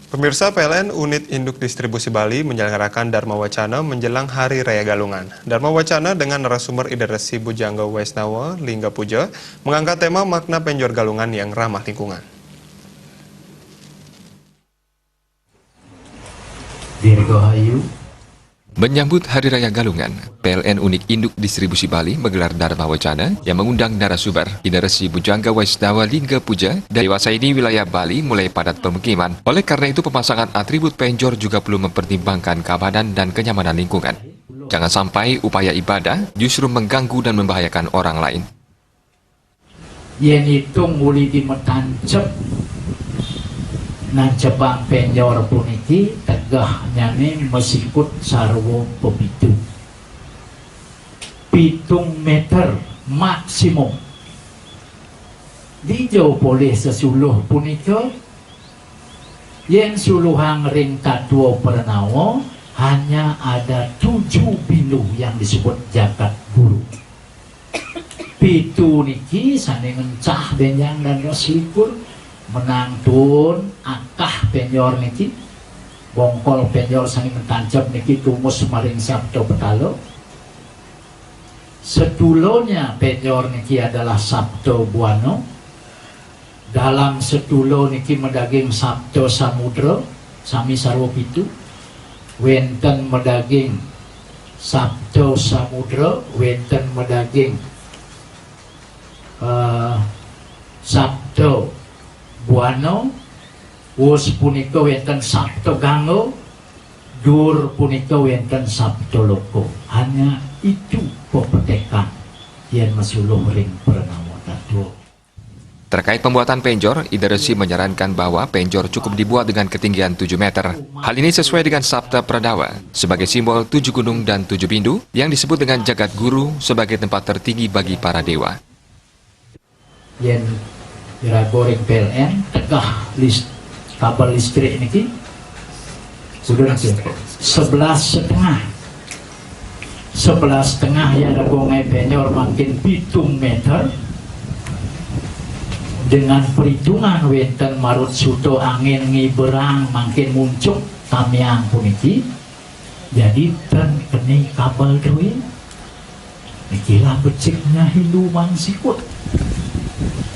Pemirsa, PLN Unit Induk Distribusi Bali menyelenggarakan Dharma Wacana menjelang Hari Raya Galungan. Dharma Wacana dengan narasumber Ida Resi Bujangga Waisnawa Lingga Puja mengangkat tema makna penjor galungan yang ramah lingkungan. Menyambut Hari Raya Galungan, PLN Unit Induk Distribusi Bali menggelar Dharma Wacana yang mengundang narasumber Ida Resi Bujangga Waisnawa Lingga Puja. Dewasa ini wilayah Bali mulai padat pemukiman. Oleh karena itu pemasangan atribut penjor juga perlu mempertimbangkan keamanan dan kenyamanan lingkungan. Jangan sampai upaya ibadah justru mengganggu dan membahayakan orang lain. Yen itu muli dimetancep nancepang penjor puniki tegah nyane mesikut sarwo pepitu 7 meter maksimum dijauh boleh sesuluh punika yen suluhang ring kadua pernawa hanya ada 7 bilu yang disebut jagat guru. Pitu niki sane ngencah benjang dan roslikur menantun akah penjor niki bongkol penjor sangi mentancap niki tumus maring sabdo petalo. Sedulonya penjor niki adalah sabdo buano. Dalam sedulo niki medaging sabdo samudra sami sarwa pitu. Wenten medaging sabdo samudra, wenten medaging sabdo buano, wus punika wenten sabdo ganggo, dur punika wenten sabdo loko. Hanya itu pepetekan yang masuluh ring pernawa kadua. Terkait pembuatan penjor, Ida Resi menyarankan bahwa penjor cukup dibuat dengan ketinggian 7 meter. Hal ini sesuai dengan Sabda Pradawa sebagai simbol 7 gunung dan 7 bindu yang disebut dengan jagat guru sebagai tempat tertinggi bagi para dewa. Yang goreng PLN tegah kabel listrik niki sudah 11,5 yang ragongai penjor makin 7 meter dengan perhitungan wenten marut suto angin ngiberang makin muncul tamiang puniki jadi ten keni kabel duit nikilah beciknya hiluman sikut.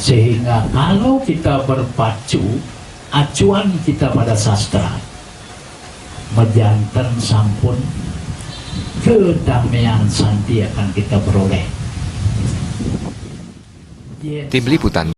Sehingga kalau kita berpacu acuan kita pada sastra mejanten sampun kedamaian santi akan kita peroleh. Tim Liputan